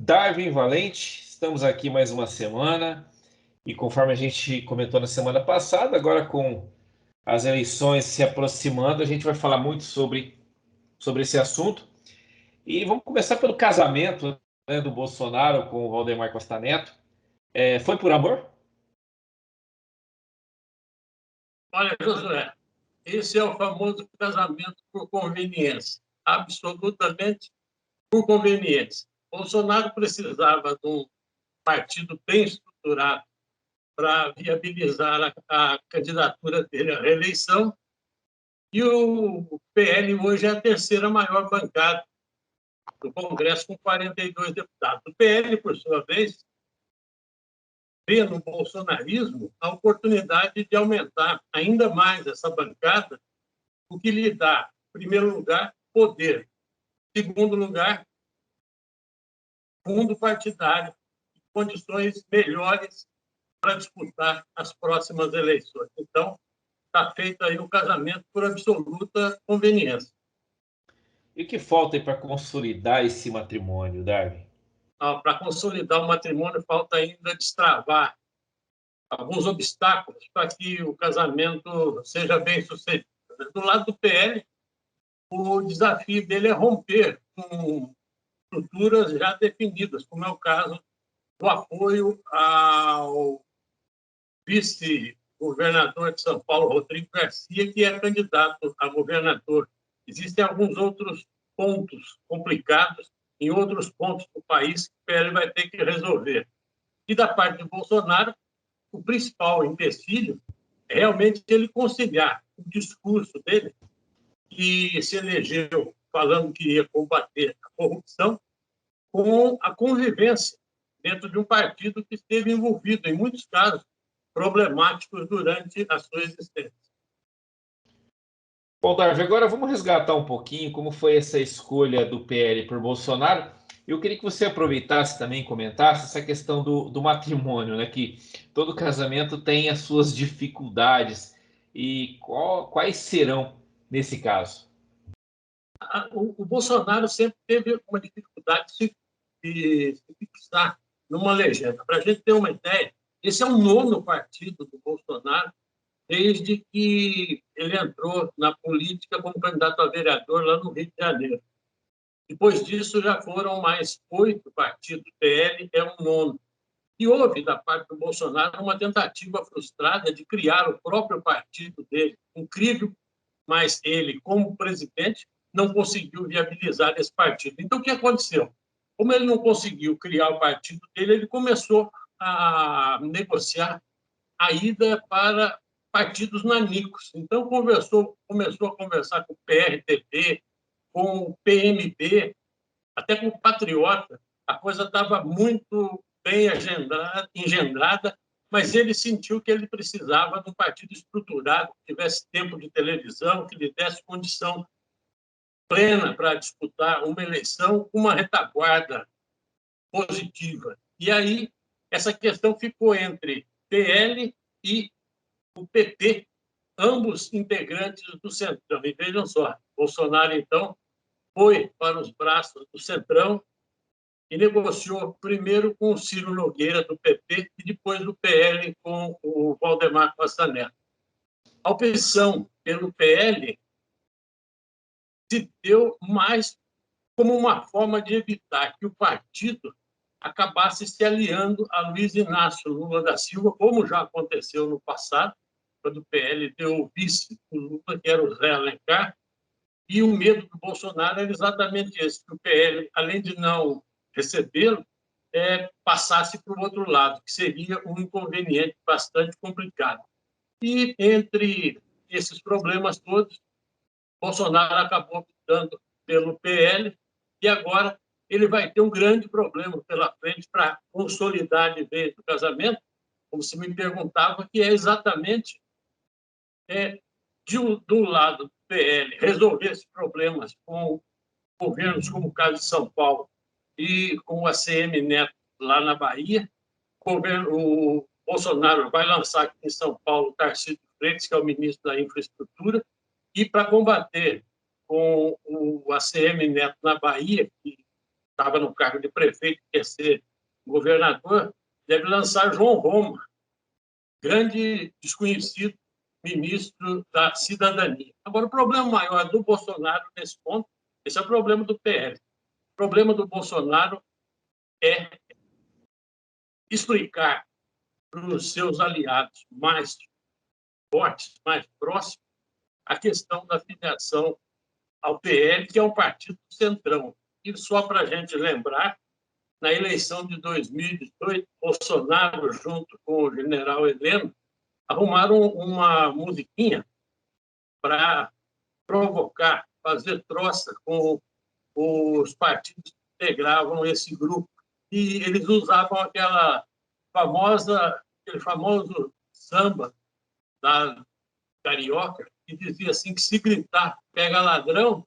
Darwin Valente, estamos aqui mais uma semana e conforme a gente comentou na semana passada, agora com as eleições se aproximando, a gente vai falar muito sobre esse assunto. E vamos começar pelo casamento, né, do Bolsonaro com o Valdemar Costa Neto. Foi por amor? Olha, Josué, esse é o famoso casamento por conveniência, absolutamente por conveniência. Bolsonaro precisava de um partido bem estruturado para viabilizar a candidatura dele à reeleição, e o PL hoje é a terceira maior bancada do Congresso, com 42 deputados. O PL, por sua vez, vê no bolsonarismo a oportunidade de aumentar ainda mais essa bancada, o que lhe dá, em primeiro lugar, poder, em segundo lugar, fundo partidário, condições melhores para disputar as próximas eleições. Então, está feito aí o casamento por absoluta conveniência. E o que falta aí para consolidar esse matrimônio, Darwin? Para consolidar o matrimônio, falta ainda destravar alguns obstáculos para que o casamento seja bem sucedido. Do lado do PL, o desafio dele é romper com estruturas já definidas, como é o caso do apoio ao vice-governador de São Paulo, Rodrigo Garcia, que é candidato a governador. Existem alguns outros pontos complicados em outros pontos do país que o PL vai ter que resolver. E da parte do Bolsonaro, o principal empecilho é realmente ele conciliar o discurso dele, que se elegeu falando que ia combater a corrupção, com a convivência dentro de um partido que esteve envolvido, em muitos casos, problemáticos durante a sua existência. Bom, Darwin, agora vamos resgatar um pouquinho como foi essa escolha do PL por Bolsonaro. Eu queria que você aproveitasse também e comentasse essa questão do matrimônio, né? Que todo casamento tem as suas dificuldades. E quais serão nesse caso? O Bolsonaro sempre teve uma dificuldade de se fixar numa legenda. Para a gente ter uma ideia, esse é o nono partido do Bolsonaro desde que ele entrou na política como candidato a vereador lá no Rio de Janeiro. Depois disso, já foram mais 8 partidos, o PL é o nono. E houve, da parte do Bolsonaro, uma tentativa frustrada de criar o próprio partido dele. Incrível, mas ele, como presidente, não conseguiu viabilizar esse partido. Então, o que aconteceu? Como ele não conseguiu criar o partido dele, ele começou a negociar a ida para partidos nanicos. Então, começou a conversar com o PRTB, com o PMB, até com o Patriota. A coisa estava muito bem engendrada, mas ele sentiu que ele precisava de um partido estruturado, que tivesse tempo de televisão, que lhe desse condição plena para disputar uma eleição com uma retaguarda positiva. E aí, essa questão ficou entre PL e o PT, ambos integrantes do Centrão. E vejam só, Bolsonaro, então, foi para os braços do Centrão e negociou primeiro com o Ciro Nogueira, do PT, e depois do PL com o Valdemar Costa Neto. A opção pelo PL se deu mais como uma forma de evitar que o partido acabasse se aliando a Luiz Inácio Lula da Silva, como já aconteceu no passado, quando o PL deu o vice o Lula, que era o Zé Alencar, e o medo do Bolsonaro era exatamente esse, que o PL, além de não recebê-lo, passasse para o outro lado, que seria um inconveniente bastante complicado. E, entre esses problemas todos, Bolsonaro acabou optando pelo PL, e agora ele vai ter um grande problema pela frente para consolidar de vez o casamento, como se me perguntava, que é exatamente do lado do PL resolver esses problemas com governos como o caso de São Paulo e com o ACM Neto lá na Bahia. O Bolsonaro vai lançar aqui em São Paulo o Tarcísio Freitas, que é o ministro da Infraestrutura, e para combater com o ACM Neto na Bahia, que estava no cargo de prefeito, quer ser governador, deve lançar João Roma, grande desconhecido ministro da Cidadania. Agora, o problema maior do Bolsonaro nesse ponto, esse é o problema do PL. O problema do Bolsonaro é explicar para os seus aliados mais fortes, mais próximos, a questão da filiação ao PL, que é um partido do Centrão. E só para a gente lembrar, na eleição de 2018, Bolsonaro, junto com o general Heleno, arrumaram uma musiquinha para provocar, fazer troça com os partidos que integravam esse grupo. E eles usavam aquele famoso samba da carioca, que dizia assim que se gritar pega ladrão,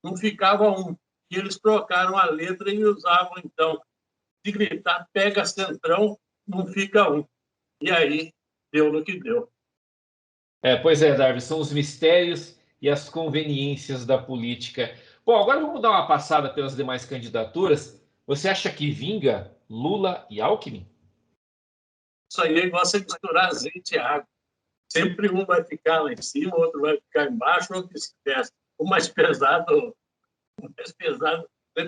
não ficava um. E eles trocaram a letra e usavam, então, se gritar pega centrão, não fica um. E aí deu no que deu. Pois é, Darby, são os mistérios e as conveniências da política. Bom, agora vamos dar uma passada pelas demais candidaturas. Você acha que vinga Lula e Alckmin? Isso aí é igual você misturar azeite e água. Sempre um vai ficar lá em cima, o outro vai ficar embaixo, o outro vice-versa. O mais pesado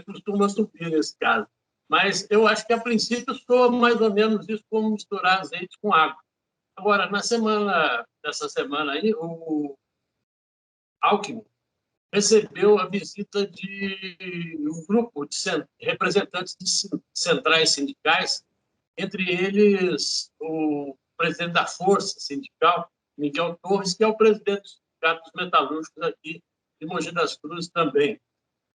costuma subir nesse caso. Mas eu acho que, a princípio, soa mais ou menos isso, como misturar azeite com água. Agora, dessa semana aí, o Alckmin recebeu a visita de um grupo de representantes de centrais sindicais, entre eles o presidente da Força Sindical, Miguel Torres, que é o presidente dos sindicatos metalúrgicos aqui de Mogi das Cruzes também.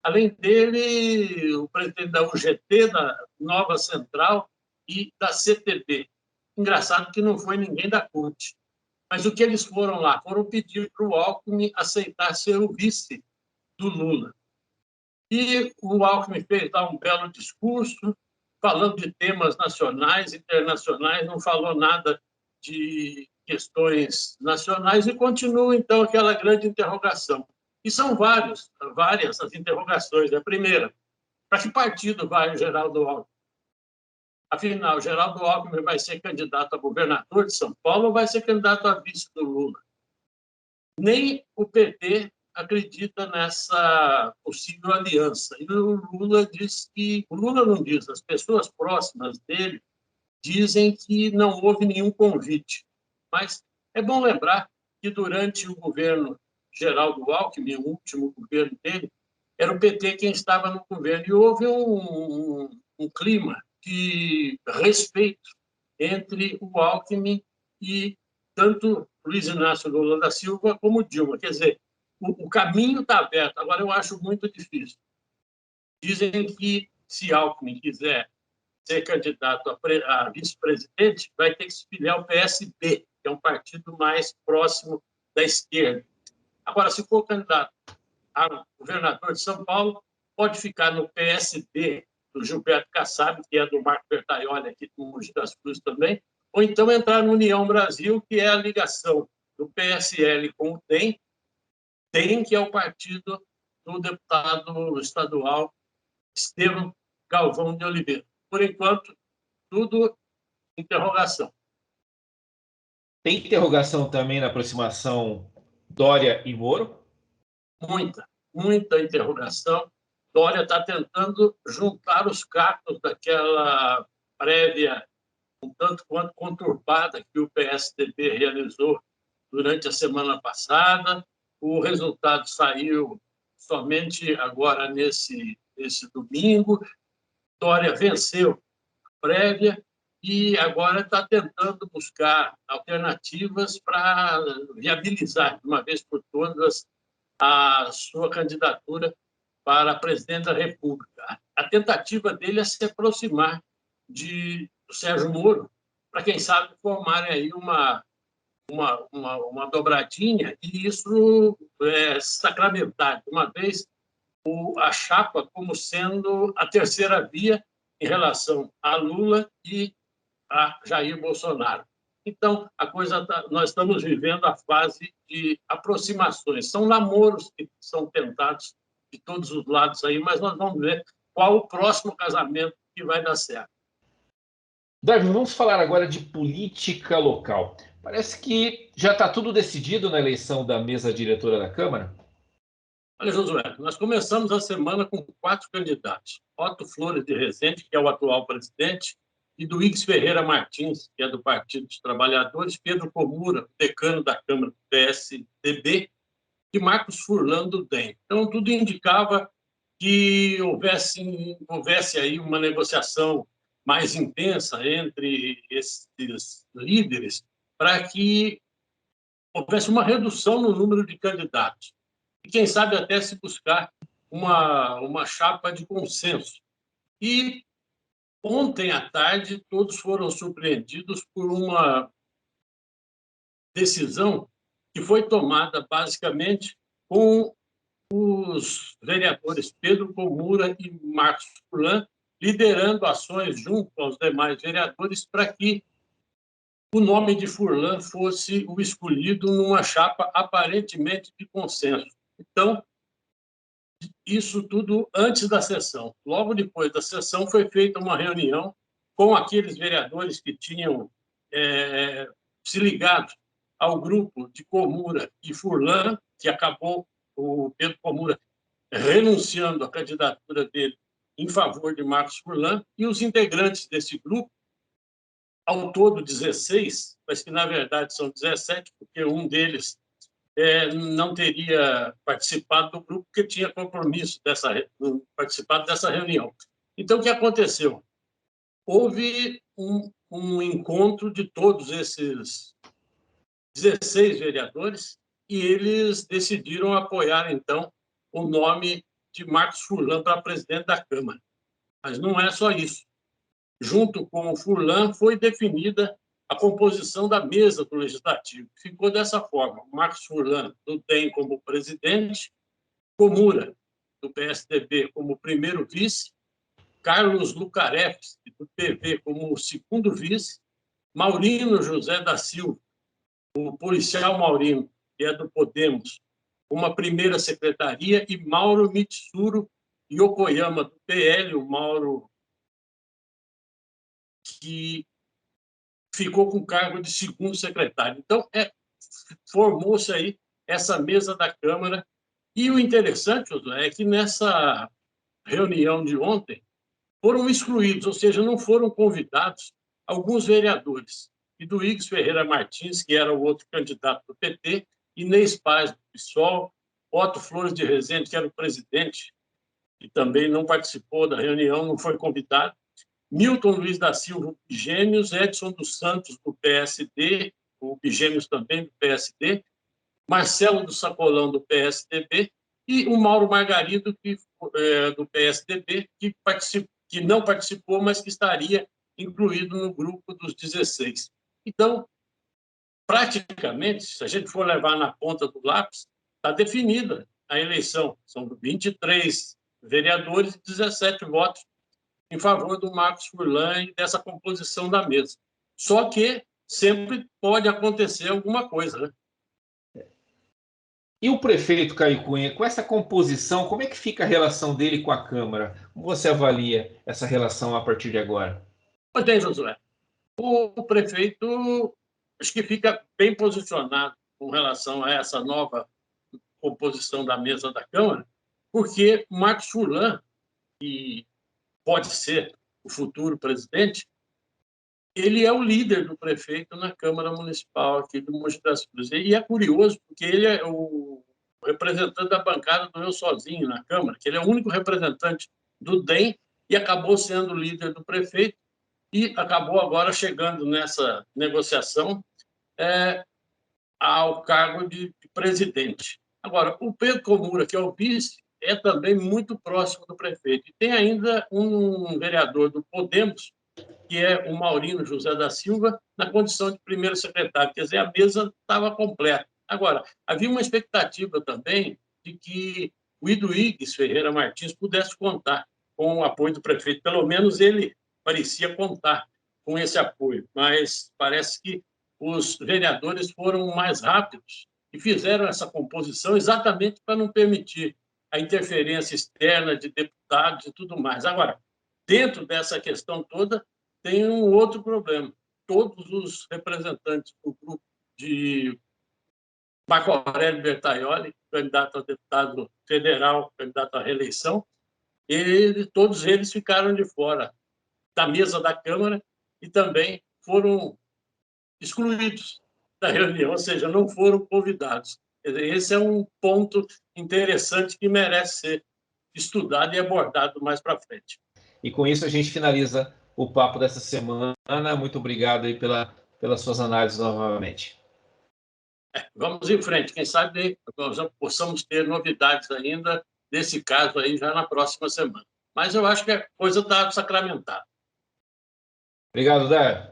Além dele, o presidente da UGT, da Nova Central, e da CTB. Engraçado que não foi ninguém da CUT. Mas o que eles foram lá? Foram pedir para o Alckmin aceitar ser o vice do Lula. E o Alckmin fez lá um belo discurso, falando de temas nacionais, internacionais, não falou nada de questões nacionais e continua, então, aquela grande interrogação. E são várias as interrogações. A primeira, para que partido vai o Geraldo Alckmin? Afinal, o Geraldo Alckmin vai ser candidato a governador de São Paulo ou vai ser candidato a vice do Lula? Nem o PT acredita nessa possível aliança. E o Lula diz que... O Lula não diz, as pessoas próximas dele dizem que não houve nenhum convite. Mas é bom lembrar que, durante o governo Geraldo Alckmin, o último governo dele, era o PT quem estava no governo. E houve um clima de respeito entre o Alckmin e tanto Luiz Inácio Lula da Silva como Dilma. Quer dizer, o caminho está aberto. Agora, eu acho muito difícil. Dizem que, se Alckmin quiser ser candidato a vice-presidente, vai ter que se filiar ao PSB, que é um partido mais próximo da esquerda. Agora, se for candidato a governador de São Paulo, pode ficar no PSD do Gilberto Kassab, que é do Marco Bertaioli, aqui do Mogi das Cruzes também, ou então entrar no União Brasil, que é a ligação do PSL com o DEM, que é o partido do deputado estadual Estevão Galvão de Oliveira. Por enquanto, tudo interrogação. Tem interrogação também na aproximação Dória e Moro? Muita interrogação. Dória está tentando juntar os cacos daquela prévia, um tanto quanto conturbada, que o PSDB realizou durante a semana passada. O resultado saiu somente agora, nesse domingo. Dória venceu a prévia e agora está tentando buscar alternativas para viabilizar, de uma vez por todas, a sua candidatura para presidente da República. A tentativa dele é se aproximar do Sérgio Moro, para, quem sabe, formarem aí uma dobradinha, e isso sacramentar, de uma vez, a chapa como sendo a terceira via em relação a Lula e a Jair Bolsonaro. Então, nós estamos vivendo a fase de aproximações. São namoros que são tentados de todos os lados aí, mas nós vamos ver qual o próximo casamento que vai dar certo. Darwin, vamos falar agora de política local. Parece que já está tudo decidido na eleição da mesa diretora da Câmara. Olha, Josué, nós começamos a semana com 4 candidatos. Otto Flores de Rezende, que é o atual presidente, e Duígues Ferreira Martins, que é do Partido dos Trabalhadores, Pedro Comura, decano da Câmara do PSDB, e Marcos Furlan do DEM. Então, tudo indicava que houvesse aí uma negociação mais intensa entre esses líderes para que houvesse uma redução no número de candidatos e, quem sabe, até se buscar uma chapa de consenso. E ontem à tarde, todos foram surpreendidos por uma decisão que foi tomada basicamente com os vereadores Pedro Comura e Marcos Furlan liderando ações junto aos demais vereadores para que o nome de Furlan fosse o escolhido numa chapa aparentemente de consenso. Então, isso tudo antes da sessão. Logo depois da sessão foi feita uma reunião com aqueles vereadores que tinham se ligado ao grupo de Comura e Furlan, que acabou o Pedro Comura renunciando à candidatura dele em favor de Marcos Furlan, e os integrantes desse grupo, ao todo 16, mas que na verdade são 17, porque um deles não teria participado do grupo, porque tinha compromisso participado dessa reunião. Então, o que aconteceu? Houve um encontro de todos esses 16 vereadores e eles decidiram apoiar, então, o nome de Marcos Furlan para presidente da Câmara. Mas não é só isso. Junto com o Furlan, foi definida a composição da mesa do Legislativo. Ficou dessa forma: Marcos Furlan, do DEM, como presidente, Comura, do PSDB, como primeiro vice, Carlos Lucarefs, do PV, como segundo vice, Maurino José da Silva, o policial Maurino, que é do Podemos, uma primeira secretaria, e Mauro Mitsuru Yokoyama, do PL, o Mauro, que ficou com o cargo de segundo secretário. Então, formou-se aí essa mesa da Câmara. E o interessante, Josué, é que nessa reunião de ontem foram excluídos, ou seja, não foram convidados alguns vereadores. E Duígues Ferreira Martins, que era o outro candidato do PT, Inês Paz, do PSOL, Otto Flores de Rezende, que era o presidente, e também não participou da reunião, não foi convidado, Milton Luiz da Silva, Bigênios, Edson dos Santos, do PSD, o Bigênios também do PSD, Marcelo do Sacolão, do PSDB, e o Mauro Margarido, do PSDB, que não participou, mas que estaria incluído no grupo dos 16. Então, praticamente, se a gente for levar na ponta do lápis, está definida a eleição. São 23 vereadores e 17 votos em favor do Marcos Furlan e dessa composição da mesa. Só que sempre pode acontecer alguma coisa, né? E o prefeito Caio Cunha, com essa composição, como é que fica a relação dele com a Câmara? Como você avalia essa relação a partir de agora? Pois bem, Josué, o prefeito acho que fica bem posicionado com relação a essa nova composição da mesa da Câmara, porque Marcos Furlan, que pode ser o futuro presidente, ele é o líder do prefeito na Câmara Municipal aqui do Mogi das Cruzes. E é curioso, porque ele é o representante da bancada do Eu Sozinho na Câmara, que ele é o único representante do DEM e acabou sendo o líder do prefeito e acabou agora chegando nessa negociação ao cargo de presidente. Agora, o Pedro Comura, que é o vice, é também muito próximo do prefeito. E tem ainda um vereador do Podemos, que é o Maurino José da Silva, na condição de primeiro secretário. Quer dizer, a mesa estava completa. Agora, havia uma expectativa também de que o Iduígues Ferreira Martins pudesse contar com o apoio do prefeito. Pelo menos ele parecia contar com esse apoio, mas parece que os vereadores foram mais rápidos e fizeram essa composição exatamente para não permitir a interferência externa de deputados e tudo mais. Agora, dentro dessa questão toda, tem um outro problema. Todos os representantes do grupo de Marco Aurélio Bertaioli, candidato a deputado federal, candidato à reeleição, todos eles ficaram de fora da mesa da Câmara e também foram excluídos da reunião, ou seja, não foram convidados. Esse é um ponto interessante que merece ser estudado e abordado mais para frente. E com isso a gente finaliza o papo dessa semana. Muito obrigado aí pelas suas análises novamente. Vamos em frente. Quem sabe nós possamos ter novidades ainda desse caso aí já na próxima semana. Mas eu acho que a coisa está sacramentada. Obrigado, Dé.